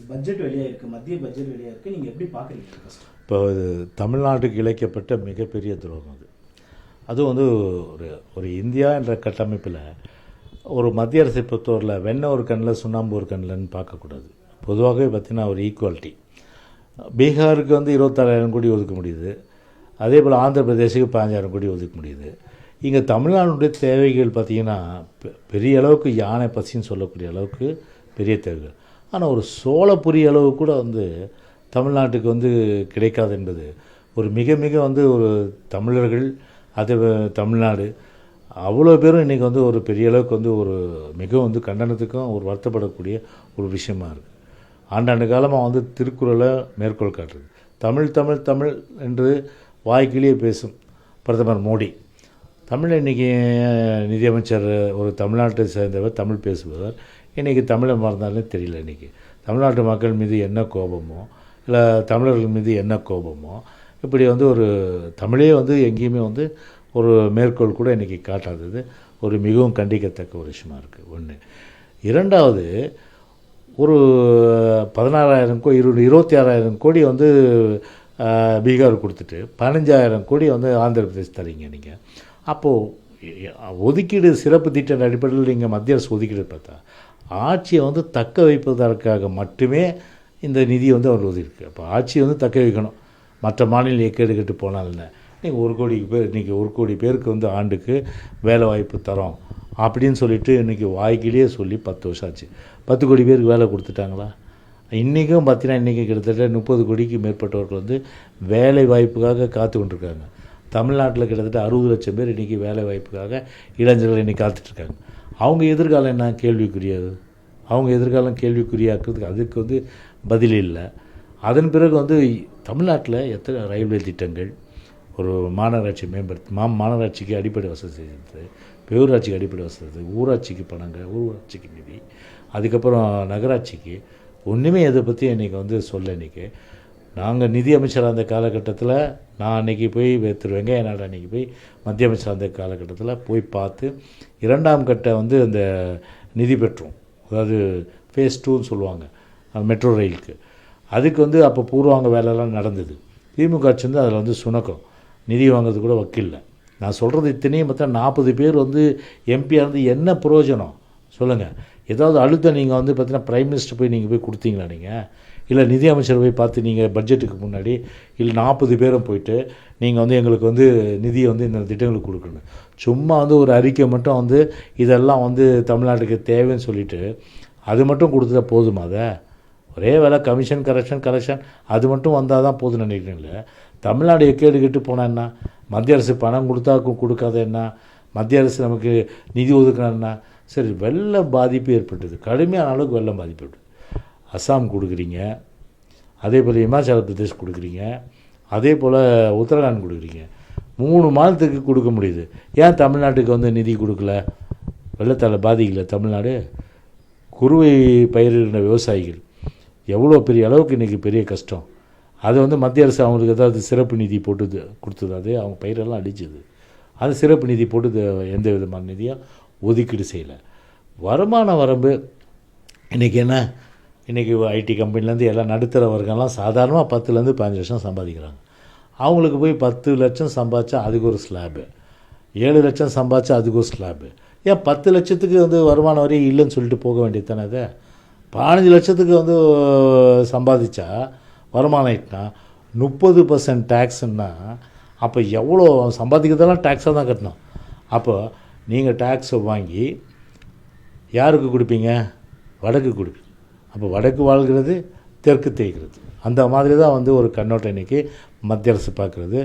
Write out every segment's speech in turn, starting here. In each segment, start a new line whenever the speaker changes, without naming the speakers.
Budget வெளியாக இருக்குது, மத்திய பட்ஜெட் வெளியாக இருக்குது, நீங்கள் எப்படி பார்க்குறீங்க? ஃபஸ்ட்டு
இப்போ இது தமிழ்நாட்டுக்கு இழைக்கப்பட்ட மிகப்பெரிய துரோகம் அது. அதுவும் வந்து ஒரு இந்தியா என்ற கட்டமைப்பில் ஒரு மத்திய அரசை பொறுத்தவரையில் வெண்ணெய் ஒரு கண்ணில் சுண்ணாம்பு ஒரு கண்ணில்னு பார்க்கக்கூடாது. பொதுவாகவே பார்த்திங்கன்னா ஒரு ஈக்குவாலிட்டி. பீகாருக்கு வந்து 26,000 கோடி ஒதுக்க முடியுது, அதே போல் ஆந்திர பிரதேசுக்கு 15,000 கோடி ஒதுக்க முடியுது. இங்கே தமிழ்நாடுடைய தேவைகள் பார்த்திங்கன்னா பெரிய அளவுக்கு யானை பசின்னு சொல்லக்கூடிய அளவுக்கு பெரிய தேவைகள். ஆனால் ஒரு சோளப்பொரி அளவு கூட வந்து தமிழ்நாட்டுக்கு வந்து கிடைக்காது என்பது ஒரு மிக மிக வந்து ஒரு தமிழர்கள், அது தமிழ்நாடு அவ்வளோ பேரும் இன்றைக்கி வந்து ஒரு பெரிய அளவுக்கு வந்து ஒரு மிகவும் வந்து கண்டனத்துக்கும் ஒரு வருத்தப்படக்கூடிய ஒரு விஷயமா இருக்குது. ஆண்டாண்டு காலமாக வந்து திருக்குறளை மேற்கோள் காட்டுறது, தமிழ் தமிழ் தமிழ் என்று வாய்க்கிலேயே பேசும் பிரதமர் மோடி. தமிழ் இன்றைக்கி நிதியமைச்சர் ஒரு தமிழ்நாட்டை சேர்ந்தவர், தமிழ் பேசுபவர், இன்றைக்கி தமிழை மறந்தாலே தெரியல. இன்றைக்கி தமிழ்நாட்டு மக்கள் மீது என்ன கோபமோ இல்லை தமிழர்கள் மீது என்ன கோபமோ இப்படி வந்து ஒரு தமிழே வந்து எங்கேயுமே வந்து ஒரு மேற்கோள் கூட இன்றைக்கி காட்டாதது ஒரு மிகவும் கண்டிக்கத்தக்க ஒரு விஷயமா இருக்குது. ஒன்று. இரண்டாவது, ஒரு 16,000 கோடி 26,000 கோடி வந்து பீகார் கொடுத்துட்டு 15,000 கோடி வந்து ஆந்திர பிரதேஷ் தரீங்க நீங்கள். அப்போது ஒதுக்கீடு சிறப்பு திட்ட அடிப்படையில் நீங்கள் மத்திய அரசு ஒதுக்கீடு பார்த்தா ஆட்சியை வந்து தக்க வைப்பதற்காக மட்டுமே இந்த நிதி வந்து அவர் ஒதுக்கிருக்கு. அப்போ ஆட்சியை வந்து தக்க வைக்கணும், மற்ற மாநில கேட்டு போனால் இல்லை. நீங்கள் 1 கோடி பேர் இன்றைக்கி 1 கோடி பேருக்கு வந்து ஆண்டுக்கு வேலை வாய்ப்பு தரோம் அப்படின்னு சொல்லிட்டு இன்றைக்கி வாய்க்கிலேயே சொல்லி 10 வருஷம் ஆச்சு. 10 கோடி பேருக்கு வேலை கொடுத்துட்டாங்களா? இன்றைக்கும் பார்த்தீங்கன்னா இன்றைக்கி கிட்டத்தட்ட 30 கோடிக்கு மேற்பட்டவர்கள் வந்து வேலை வாய்ப்புக்காக காத்து கொண்டிருக்காங்க. தமிழ்நாட்டில் கிட்டத்தட்ட 60 லட்சம் பேர் இன்றைக்கி வேலை வாய்ப்புக்காக இளைஞர்கள் இன்றைக்கி காத்துட்ருக்காங்க. அவங்க எதிர்காலம் என்ன கேள்விக்குரியது? அவங்க எதிர்காலம் கேள்விக்குறியாக்குறதுக்கு அதுக்கு வந்து பதில் இல்லை. அதன் பிறகு வந்து தமிழ்நாட்டில் எத்தனை ரயில்வே திட்டங்கள், ஒரு மாநகராட்சி மாநகராட்சிக்கு அடிப்படை வசதி செய்கிறது, பேரூராட்சிக்கு அடிப்படை வசதி, ஊராட்சிக்கு பணங்கள், ஊராட்சிக்கு நிதி, அதுக்கப்புறம் நகராட்சிக்கு ஒன்றுமே இதை பற்றி இன்றைக்கி வந்து சொல்ல. இன்றைக்கி நாங்கள் நிதி அமைச்சராக அந்த காலகட்டத்தில் நான் அன்றைக்கி போய் திரு வெங்கையா நாயுடு அன்றைக்கி போய் மத்திய அமைச்சராக அந்த காலகட்டத்தில் போய் பார்த்து 2ஆம் கட்ட வந்து அந்த நிதி பெற்றோம். அதாவது ஃபேஸ் 2ன்னு சொல்லுவாங்க மெட்ரோ ரயிலுக்கு. அதுக்கு வந்து அப்போ பூர்வாங்க வேலைலாம் நடந்தது. திமுக ஆட்சி வந்து அதில் வந்து சுணக்கம், நிதி வாங்கிறது கூட வக்கில்லை. நான் சொல்கிறது இத்தனையும் பார்த்தா 40 பேர் வந்து எம்பியாக இருந்து என்ன பிரயோஜனம் சொல்லுங்கள்? ஏதாவது அழுத்தம் நீங்கள் வந்து பார்த்தீங்கன்னா பிரைம் மினிஸ்டர் போய் நீங்கள் போய் கொடுத்தீங்களா? நீங்கள் இல்லை நிதி அமைச்சர் போய் பார்த்து நீங்கள் பட்ஜெட்டுக்கு முன்னாடி இல்லை 40 பேரும் போயிட்டு நீங்கள் வந்து எங்களுக்கு வந்து நிதியை வந்து இந்த திட்டங்களுக்கு கொடுக்கணும், சும்மா வந்து ஒரு அறிக்கை மட்டும் வந்து இதெல்லாம் வந்து தமிழ்நாட்டுக்கு தேவைன்னு சொல்லிவிட்டு அது மட்டும் கொடுத்துட்டா போதுமா? அதை ஒரே வேலை கமிஷன் கரெக்ஷன் அது மட்டும் வந்தால் தான் போதும்னு நினைக்கிறீங்களே. தமிழ்நாடு எக்கேடு போனால் என்ன? மத்திய அரசு பணம் கொடுத்தா கொடுக்காத என்ன? மத்திய அரசு நமக்கு நிதி ஒதுக்கினா சரி. வெள்ள பாதிப்பு ஏற்பட்டது, கடுமையான அளவுக்கு வெள்ளம் பாதிப்பு ஏற்பட்டது. அஸ்ஸாம் கொடுக்குறீங்க, அதே போல் இமாச்சல பிரதேஷ் கொடுக்குறீங்க, அதே போல் உத்தரகாண்ட் கொடுக்குறீங்க. 3 மாதத்துக்கு கொடுக்க முடியுது. ஏன் தமிழ்நாட்டுக்கு வந்து நிதி கொடுக்கல? வெள்ளத்தால் பாதிக்கல தமிழ்நாடு? குறுவை பயிரிடுற விவசாயிகள் எவ்வளோ பெரிய அளவுக்கு இன்றைக்கி பெரிய கஷ்டம். அது வந்து மத்திய அரசு அவங்களுக்கு ஏதாவது சிறப்பு நிதி போட்டு கொடுத்தது, அது அவங்க பயிரெல்லாம் அடிச்சது. அது சிறப்பு நிதி போட்டு எந்த விதமான நிதியும் ஒதுக்கீடு செய்யலை. வருமான வரம்பு இன்றைக்கி என்ன? இன்றைக்கி ஐடி கம்பெனிலேருந்து எல்லாம் நடுத்தர வர்க்கம்லாம் சாதாரணமாக 10லேருந்து 15 லட்சம் சம்பாதிக்கிறாங்க. அவங்களுக்கு போய் 10 லட்சம் சம்பாதிச்சா அதுக்கு ஒரு ஸ்லாபு, 7 லட்சம் சம்பாதிச்சா அதுக்கு ஒரு ஸ்லாபு. ஏன் 10 லட்சத்துக்கு வந்து வருமான வரி இல்லைன்னு சொல்லிட்டு போக வேண்டியது தானே? அதை 15 லட்சத்துக்கு வந்து சம்பாதிச்சா வருமானம் ஆயிட்டுனா 30% டேக்ஸுன்னா அப்போ எவ்வளோ சம்பாதிக்கிறதெல்லாம் டேக்ஸாக தான் கட்டணும். அப்போ நீங்கள் டேக்ஸை வாங்கி யாருக்கு கொடுப்பீங்க? வடக்கு கொடுப்பீங்க. அப்போ வடக்கு வாழ்கிறது, தெற்கு தேய்கிறது. அந்த மாதிரி தான் வந்து ஒரு கண்ணோட்டம் இன்றைக்கி மத்திய அரசு பார்க்குறது.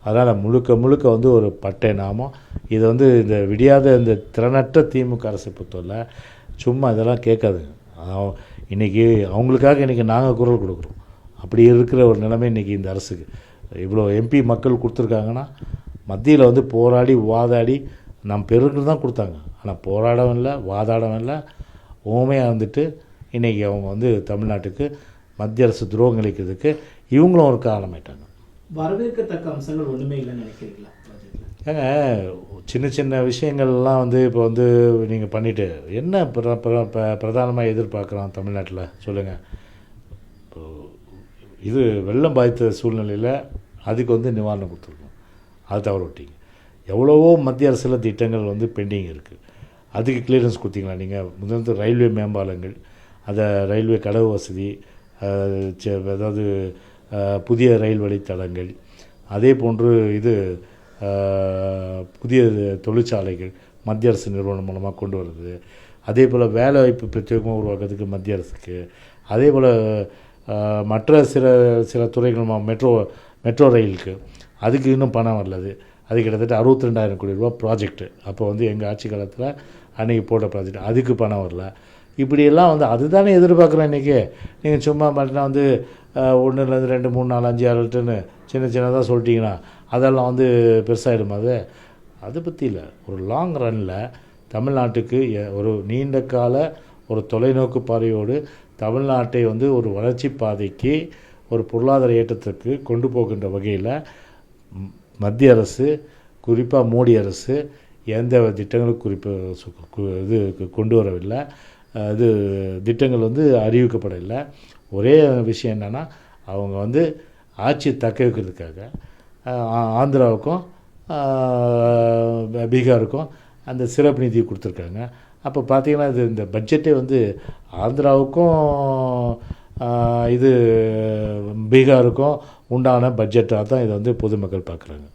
அதனால் முழுக்க வந்து ஒரு பட்டை நாமம். இதை வந்து இந்த விடியாத இந்த திறனற்ற திமுக அரசை பொறுத்தவரை சும்மா இதெல்லாம் கேட்காதுங்க. இன்றைக்கி அவங்களுக்காக இன்றைக்கி நாங்கள் குரல் கொடுக்குறோம். அப்படி இருக்கிற ஒரு நிலைமை இன்றைக்கி இந்த அரசுக்கு. இவ்வளோ எம்பி மக்கள் கொடுத்துருக்காங்கன்னா மத்தியில் வந்து போராடி வாதாடி நம் பெருக்கு தான் கொடுத்தாங்க. ஆனால் போராடவும் இல்லை, வாதாடவும் இல்லை, ஓமையாக வந்துட்டு இன்றைக்கி அவங்க வந்து தமிழ்நாட்டுக்கு மத்திய அரசு துரோகம் இழைக்கிறதுக்கு இவங்களும் ஒரு காரணமாயிட்டாங்க.
வரவேற்கத்தக்க அம்சங்கள் ஒன்றுமே இல்லைன்னு நினைக்கிறீங்களா?
ஏங்க சின்ன விஷயங்கள்லாம் வந்து இப்போ வந்து நீங்கள் பண்ணிவிட்டு என்ன பிரதானமாக எதிர்பார்க்குறோம் தமிழ்நாட்டில் சொல்லுங்கள்? இது வெள்ளம் பாதித்த சூழ்நிலையில் அதுக்கு வந்து நிவாரணம் கொடுத்துருக்கோம், அது தவற விட்டீங்க. எவ்வளவோ மத்திய அரசில் திட்டங்கள் வந்து பெண்டிங் இருக்குது, அதுக்கு கிளியரன்ஸ் கொடுத்தீங்களா நீங்கள்? முதல்ல ரயில்வே மேம்பாலங்கள், அதை ரயில்வே கடவு வசதி, அதாவது புதிய ரயில் வழித்தடங்கள், அதே போன்று இது புதிய தொழிற்சாலைகள் மத்திய அரசு நிறுவனம் மூலமாக கொண்டு வருது. அதே போல் வேலைவாய்ப்பு பிரத்யேகமாக உருவாக்குறதுக்கு மத்திய அரசுக்கு, அதே போல் மற்ற சில துறைகள் மெட்ரோ ரயிலுக்கு அதுக்கு இன்னும் பணம் வரலது. அது கிட்டத்தட்ட 62,000 கோடி ரூபா ப்ராஜெக்ட்டு. அப்போ வந்து எங்கள் ஆட்சி காலத்தில் அன்றைக்கி போட்ட ப்ராஜெக்ட், அதுக்கு பணம் வரல. இப்படியெல்லாம் வந்து அதுதானே எதிர்பார்க்குறோம். இன்றைக்கி நீங்கள் சும்மா மட்டும் வந்து 1, 2, 3, 4, 5, 6 லிட்டர்னு சின்னதாக சொல்லிட்டீங்கன்னா அதெல்லாம் வந்து பெருசாகிடுமா? அதை பற்றி இல்லை. ஒரு லாங் ரனில் தமிழ்நாட்டுக்கு ஒரு நீண்ட கால ஒரு தொலைநோக்கு பார்வையோடு தமிழ்நாட்டை வந்து ஒரு வளர்ச்சி பாதைக்கு, ஒரு பொருளாதார ஏற்றத்துக்கு கொண்டு போகின்ற வகையில் மத்திய அரசு, குறிப்பாக மோடி அரசு எந்த திட்டங்களும் இது கொண்டு வரவில்லை. இது திட்டங்கள் வந்து அறிவிக்கப்படவில்லை. ஒரே விஷயம் என்னென்னா, அவங்க வந்து ஆட்சியை தக்க வைக்கிறதுக்காக ஆந்திராவுக்கும் பீகாருக்கும் அந்த சிறப்பு நிதி கொடுத்துருக்காங்க. அப்போ பார்த்தீங்கன்னா இது இந்த பட்ஜெட்டே வந்து ஆந்திராவுக்கும் இது பீகாருக்கும் உண்டான பட்ஜெட்டாக தான் இதை வந்து பொதுமக்கள் பார்க்குறாங்க.